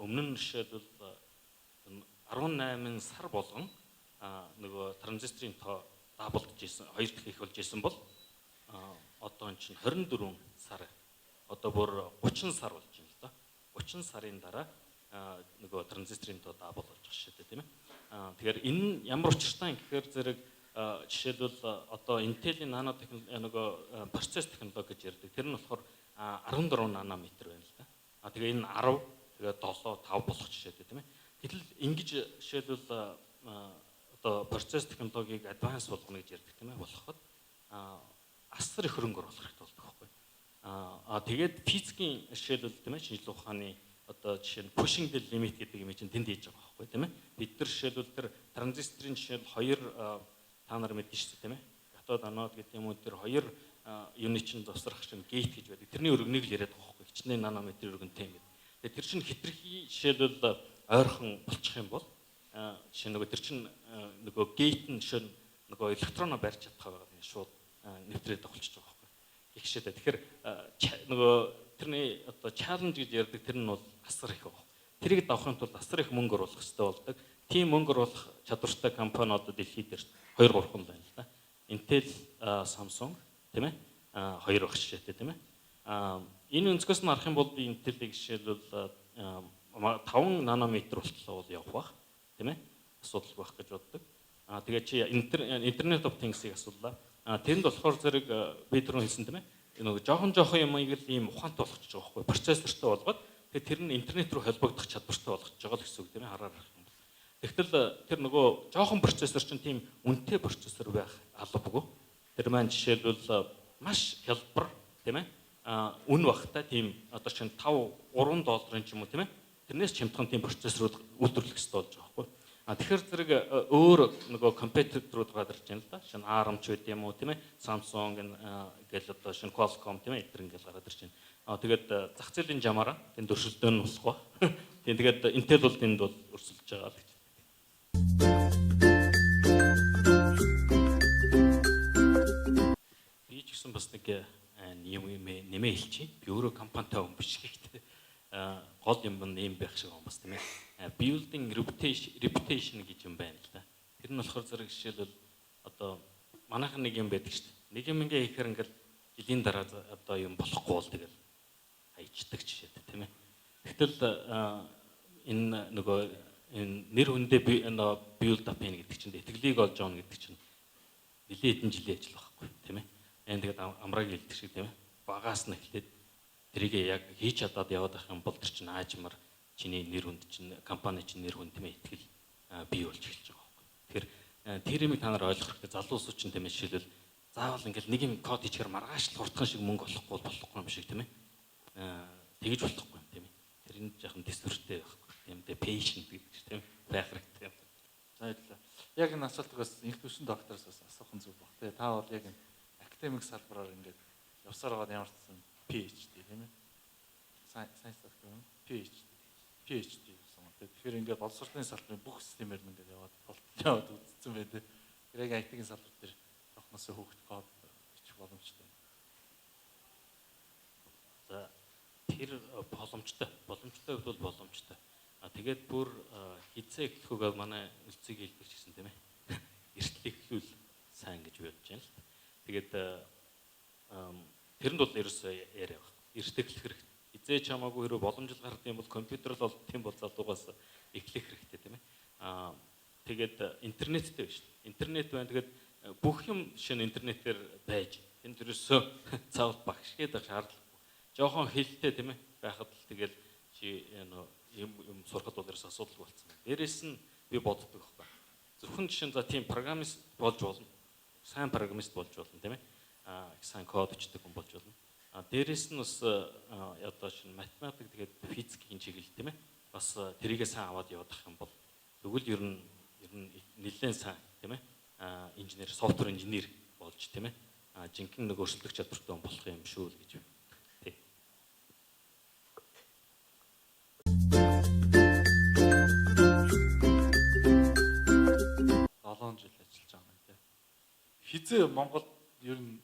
өмнө нь жишээлбэл 18 сар болгон нөгөө транзисторын тоо даблдж ирсэн 2 дахь их болж ирсэн бол одоо энэ чинь 24 сар одоо бүр 30 сар болж байна л да. 30 сарын дараа нөгөө транзисторын тоо дабл болж байгаа шүү дээ тийм ээ. Тэгэхээр энэ ямар учиртай гэхээр зэрэг жишээлбэл одоо Intel-ийн нано технологи нөгөө процесс технологи гэж ярьдаг. Тэр нь болохоор 14 нанометр байна л да. Тэгээ энэ 10 тэгээ 7 5 болох жишээтэй тийм ээ. Гэтэл ингэж жишээлбэл одоо процесс технологиг адванс болгоно гэж ярьдаг тийм ээ. Болоход асар их хөрөнгө оруулах хэрэгтэй болдог байхгүй. Тэгээд физикийн жишээлбэл тийм ээ шинжилгээ ухааны одоо жишээ нь pushing the limit гэдэг юм чинь тэнд хийж байгаа байхгүй тийм ээ. Бид нар жишээлбэл тэр транзисторын жишээл хоёр та нар мэднэ шүү дээ тийм ээ. Катод анод гэдэг юм уу тэр хоёр юуны чинь завсрах чинь гейт гэж байдаг. Тэрний өргөнийг л яриад байгаа байхгүй. Хичнээн нанометр өргөнтэй юм. Тэгээд тэр чинь хитрхи жишээлбэл ойрхон болчих юм бол жишээ нөгөө тэр чинь нөгөө гейт нь жишээ нөгөө электроноо барьж чадах байгаа юм шууд нэвтрээд болчихж байгаа байхгүй. Ихшээд. Тэгэхээр нөгөө тэрний одоо чаленж гэж ярьдаг тэр нь бол асар их байна. Тэрийг давахын тулд асар их мөнгө оруулах хэрэгтэй болдог. Тийм мөнгө оруулах чадвартай компаниудад дэлхийд 2 3 хүн байна л да. Intel, Samsung тийм ээ. Хоёр баг жишээтэй тийм ээ. Энэ өнцгөөс нь харах юм бол би Intel-ийг жишээлбэл 5 нанометр болтлоо бол явах бах тийм ээ. Асуудал байх гэж боддог. Тэгээд чи Internet of Things-ийг асуулаа. Тэрэнд болохоор зэрэг би түрүү хэлсэн тийм ээ. Нөгөө жоохон юмыг л ийм ухаантай болгочих жоох байхгүй. Процессортой болгоод тэгээд тэр нь интернет рүү холбогдох чадвартай болгож байгаа л гэсэн үг тийм ээ. Хараар харах юм бол. Тэгтэл тэр нөгөө жоохон процессор чинь тийм үнэтэй процессор байх албагүй. Тэр маань жишээлбэл маш хялбар тийм ээ. Үн багтай тийм одоо чинь 5 3 долларын ч юм уу тийм ээ. Тэрнээс чимтхан тийм процессорууд үйлдвэрлэх хэрэгтэй болж байгаа байхгүй. Тэгэхээр зэрэг өөр нөгөө компьютерүүд гадарч байна л да. Шинэ ARM ч байд юм уу тийм ээ. Samsung гэл одоо шинэ Qualcomm тийм ээ. Эдгээр ингээл гадарч байна. Тэгээд зах зээлийн жамаараа тэнд өрсөлдөөн нь болох ба. Тийм тэгээд Intel бол тэнд бол өрсөлдөж байгаа л гэж. Би ч гэсэн бас нэг юм нэмээ хэлчихье. Би өөрөө компанитай хүн биш гэхдээ гол юм нэм байх шиг юм бас тийм ээ. Building reputation гэж юм байна л да. Тэр нь болохоор зэрэг жишээлбэл одоо манайхан нэг юм байдаг шүү дээ. Нэг юм ингээ ихээр ингээл жилийн дараа одоо юм болохгүй бол тэгэл хайчдаг жишээтэй тийм ээ. Тэгтэл энэ нөгөө энэ нэр хүндээ build up гэдэг чинь итгэлийг олж авах гэдэг чинь нэлээд хэдэн жилийн ажил байхгүй тийм ээ. Энэ тэгээд амраг хэлдэг шиг тийм ээ. Багаас нь эхлээд тэрийг яг хийж чадаад яваад байх юм бол тэр чинь аажмар чиний нэр хүнд чинь компани чинь нэр хүнд тийм ээ итгэл бий болж эхэлж байгаа байхгүй. Тэгэхээр тэр юмыг та нар ойлгох хэрэгтэй. Залуусууд чинь тийм ээ жишээлбэл заавал ингээл нэг юм код хийчихээр маргааш л хурдхан шиг мөнгө олохгүй болохгүй юм шиг тийм ээ. Тэгэж болохгүй юм тийм ээ. Тэр энэ жоохон төсвөртэй байхгүй. Тийм дээ patient гэдэг чинь тийм байх хэрэгтэй юм. За баярлалаа. Яг энэ асуултаас инх төвшин доктороос асуух нь зүг баг. Тэгээ та бол яг энэ академик салбараар ингээд явсаар байгаа ямар ч юм PhD тийм ээ. Science doctor PhD гэсэн үг. Тэгэхээр ингээд боловсролын салбарын бүх системээр ингээд яваад үзсэн байдаг. Тэр яг IT-ийн салбар дээр тохноос хүүхд код бичих боломжтой. За тэр боломжтой бол боломжтой. Тэгээд бүр хизээ эхлэхүүгээ манай үлцгийг хэлдэг ч гэсэн тийм ээ. Эртэл эхлүүл сайн гэж бодож байна л. Тэгээд тэрэнд бол ерөөсөө яриа баг. Эртэл эхлэх хэрэгтэй. Хизээ чамаагүй хэрэг боломжтой гардаг юм бол компьютер л тийм бол залуугаас эхлэх хэрэгтэй тийм ээ. Тэгээд интернеттэй байна шүү дээ. Интернет байна. Тэгээд бүх юм шинэ интернетээр байж тэнд ерөөсөө цаавал багш гэдэг шаардлагагүй. Жохон хэлтэй тийм ээ. Байхад л тэгэл чи юм сурахад бол ерөөс асуудал болцсон. Дээрээс нь би боддог байхгүй. Зөвхөн жишээ нь за тийм программист болж болно. Сайн программист болж болно тийм ээ. Сайн код бичдэг хүн болж болно. Дээрээс нь бас одоо шинэ математик тэгээд физикийн чиглэл тийм ээ. Бас тэрийгээ сайн аваад явах юм бол тэгвэл ер нь нэлээд сайн тийм ээ. Инженер, софтвер инженер болж тийм ээ. Жинхэнэ нэг өрсөлдөх чадвартай хүн болох юм шүү л гэж. 7 жил ажиллаж байгаа юм тийм. Хизээ Монголд ер нь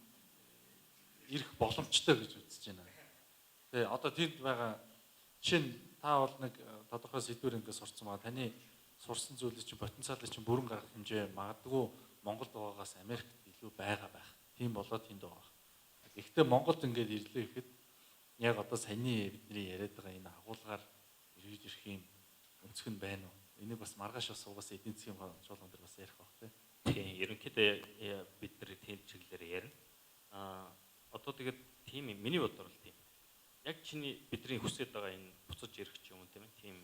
ирэх боломжтой гэж үзэж байна. Тэгээ одоо тэнд байгаа жишээ нь та бол нэг тодорхой сэдвэр ингээд сурцсан байгаа. Таны сурсан зүйлийг чинь потенциалыг чинь бүрэн гаргах хэмжээ магадгүй Монголд байгаагаас Америкт илүү байгаа байх. Тийм болоод тэнд байгаа. Гэхдээ Монголд ингээд ирлээ гэхэд яг одоо саяны бидний яриад байгаа энэ агуулгаар ирж ирэх юм өнцг нь байна уу? Энийг бас маргааш бас угаасаа эдийн засгийн чуулган дээр бас ярих байх тийм. Ерөнхийдөө бид нар тийм чиглэлээр ярина. Одоо тэгээд тийм миний бодлоор л тийм. Яг чиний бидний хүсэж байгаа энэ буцаж ирэх ч юм уу тийм ээ. Тийм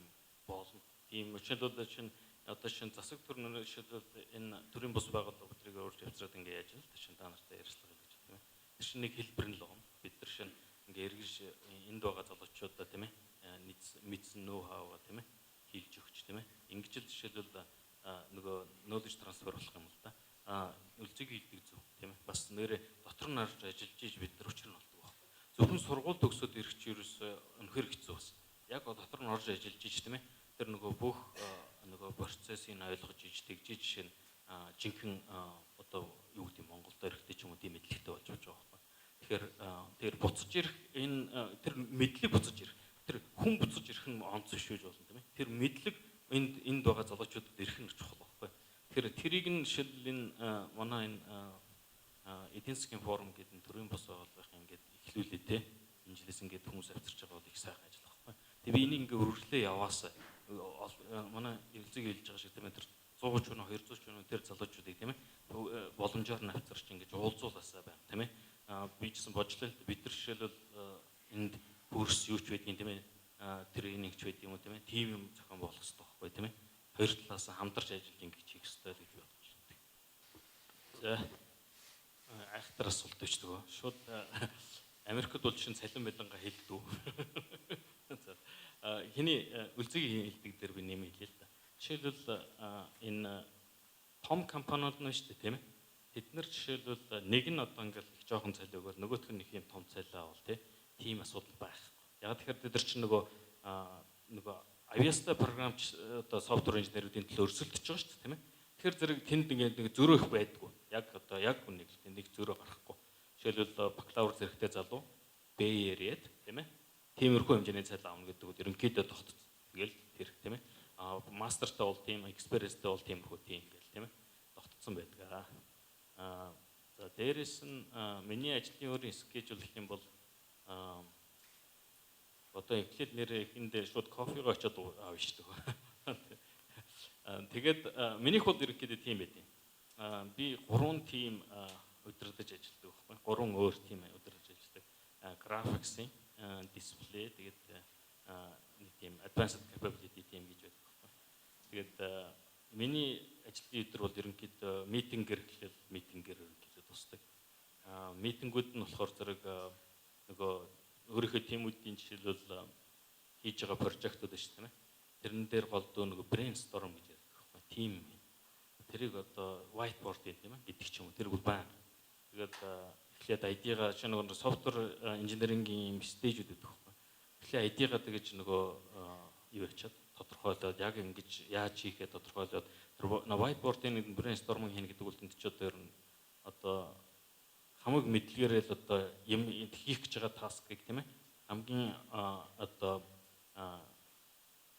болно. Тийм өчигдөр чинь одоо шин засаг төрнөр шилбэл энэ төрийн бус байгууллага бидрийг өөрч явцраад ингэ яаж байна л шин та нартай ярьцлага гэж тийм ээ. Тэр чинь нэг хэлбэр нь л гоо. Бид нар шин ингээ эргэж энд байгаа залуучуудаа тийм ээ мэдсэн нөө хаваа тийм ээ хийлж өгч тийм ээ. Ингэж л жишээлбэл нөгөө knowledge transfer болох юм л да. Үлзэг хийдэг зөв тийм ээ. Бас нэрээ дотор нь харж ажиллаж ийж бид нар өчр нь болдог баг. Зөвхөн сургууль төгсөөд ирэх чи ерөөсөө өнөхөр хэцүү бас. Яг дотор нь орж ажиллаж ийж тийм ээ. Тэр нөгөө бүх нөгөө процессыг ойлгож ийж тэгж жишээ нь жинхэнэ одоо юу гэдэг Монголд эрэхтэй ч юм уу тийм мэдлэгтэй болж байгаа байхгүй. Тэгэхээр тэр буцаж ирэх энэ тэр мэдлэг буцаж ирэх тэр хүн буцаж ирэх нь онц биш байж болно тийм ээ. Тэр мэдлэг энд байгаа залуучуудад ирэх нь чухал байхгүй. Тэгэхээр тэрийг нь жишээл энэ манай энэ эдийн засгийн форум гэдэг төрийн бос байгууллагын ингээд эхлүүлээ те. Энэ жилээс ингээд хүмүүс авчирч байгаа бол их сайхан ажил байхгүй. Тэгээ би энийг ингээд өргөлөө яваасаа манай эвлзэг хэлж байгаа шиг тийм ээ тэр 100 ч өнө 200 ч өнө тэр залуучуудыг тийм ээ боломжоор нь авчирч ингээд уулзуулаасаа байна тийм ээ. Би ч гэсэн бодлоо бид нар жишээлбэл энд курс юу ч байдгийг тийм ээ тренинг ч байдаг юм уу тийм ээ тим юм зохион болох хэрэгтэй байхгүй тийм ээ хоёр талаас хамтарч ажиллаж ингэж хийх хэрэгтэй л гэж бодож байна. За айхтар асуулт байж төгөө шууд Америкт бол чинь цалин байлангаа хэлдэг. За хиний үлзгийн хэлдэг дээр би нэмээ хэлээ л да. Жишээлбэл энэ том компаниуд нь шүү дээ тийм ээ. Тэд нар жишээлбэл нэг нь одоо ингээл их жоохон цалин өгөөл нөгөөх нь их юм том цалин авал тийм асуудал байх. Яг тэгэхээр бид нар чинь нөгөө авиастай програмч одоо софтвер инженеруудын төлөө өрсөлдөж байгаа шүү дээ тийм ээ. Тэгэхээр зэрэг тэнд ингээд нэг зөрөө их байдгүй. Яг одоо яг үнийг л тэнд нэг зөрөө гарахгүй. Жишээлбэл бакалавр зэрэгтэй залуу Bay Area-д тийм ээ. Тиймэрхүү хэмжээний цалин авна гэдэг нь ерөнхийдөө тогтцсон. Ингээл тэр тийм ээ. Мастертай бол тийм, эксперттэй бол тиймэрхүү тийм ингээл тийм ээ. Тогтцсон байдаг. За дээрэс нь миний ажлын өөрийн скежюл гэх юм бол одоо эхлээд нэрээ ихэндээ шууд кофего очиод аав шүү дээ. Тэгээд минийх бол ерөнхийдөө тийм байт юм. Би 3 тим удирдах ажилладаг байхгүй. 3 өөр тим удирдах ажилладаг. Graphics-ийн, display тэгээд нэг тийм advanced capability team гэж байдаг байхгүй. Тэгээд миний ажлын өдөр бол ерөнхийдөө митингэр гэхэл митингэр ерөнхийдөө тусдаг. Митингүүд нь болохоор зэрэг нөгөө өөрийнхөө тимүүдийн жишээлбэл хийж байгаа прожектууд шүү дээ. Тэрэн дээр голдуу нөгөө brainstorm гэж ярьдаг байхгүй. Тим тэрийг одоо whiteboard тийм ээ гэдэг ч юм уу. Тэр бол баа. Тэгээд эхлээд ID-га чи нөгөө софтвер инженерингийн стейжүүд байдаг байхгүй. Эхлээд ID-га тэгэж нөгөө юу ячаад тодорхойлоод яг ингэж яаж хийхээ тодорхойлоод whiteboard-ийн нэг brainstorm хийнэ гэдэг үл тэнд ч одоо ер нь одоо хамаг мэдлэгээрээ л одоо юм хийх гэж байгаа таскыг тийм ээ хамгийн одоо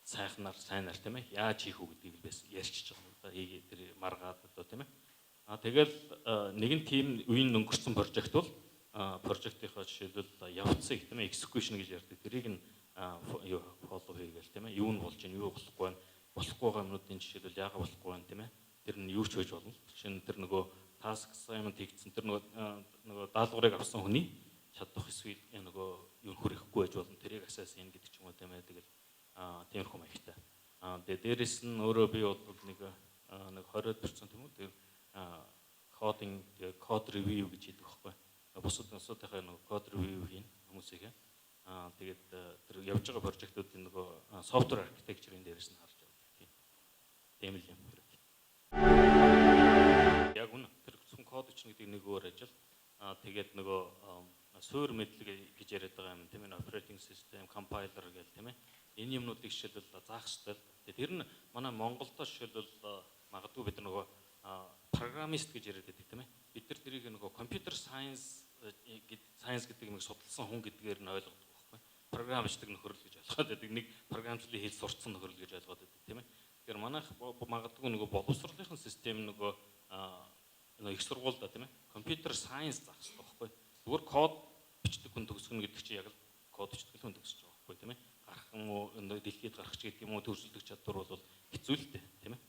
сайнаар тийм ээ яаж хийх үү гэдгийг л ярьчих жоо одоо хийгээ тэр маргаад одоо тийм ээ тэгэл нэгэн тим үеийн өнгөрсөн прожект бол прожектынхаа жишээлбэл явцыг тийм ээ execution гэж ярьдаг тэрийг нь юу фоллоу хийгээл тийм ээ юу нь болж байна юу болохгүй байна болохгүй байгаа юмнуудын жишээлбэл яагаад болохгүй байна тийм ээ тэр нь юу ч байж болно чинь тэр нөгөө task assignment хийгдсэн тэр нөгөө даалгаврыг авсан хүний чадах эсвэл нөгөө юу хүрэхгүй байж болно тэрийг асаас ийн гэдэг ч юм уу тийм ээ тэгэл тиймэрхүү маягтай. Тэгээ дээрэс нь өөрөө би бол нэг 20% юм уу тэр кодинг код ревю гэж хийдэг байхгүй. Бусдынхаа нөгөө код ревю хийн хүмүүсийн тэгээд тэр явж байгаа прожектуудын нөгөө software architecture-ийн дээрээс нь харж байгаа. Тийм л юм хэрэг. Яг үнэ тэр зөвхөн код чинь гэдэг нэг өөр ажил. Тэгээд нөгөө суур мэдлэг гэж яриад байгаа юм тийм ээ operating system, compiler гэл тийм ээ. Энэ юмнуудыг жишээлбэл заах хэрэгтэй. Тэр нь манай Монголдо жишээлбэл магадгүй бид нөгөө программист гэж яриад байдаг тийм ээ. Бид нар тэрийг нөгөө computer science гэдэг юм судалсан хүн гэдгээр нь ойлгодог байхгүй. Програмчдаг нөхөрл гэж ойлгоод байдаг. Нэг програмчлалын хэл сурцсан нөхөрл гэж ойлгоод байдаг тийм ээ. Тэгэхээр манайх магадгүй нөгөө боловсролынхын систем нөгөө их сургуульда тийм ээ. Computer science заах хэрэгтэй байхгүй. Зүгээр код бичдэг хүн төгсгөн гэдэг чинь яг л код бичдэг хүн төгсөж байгаа байхгүй тийм ээ. Гарах юм уу дэлхийд гарах ч гэдэг юм уу төрөлдөг чадвар бол хэцүү л дээ тийм ээ.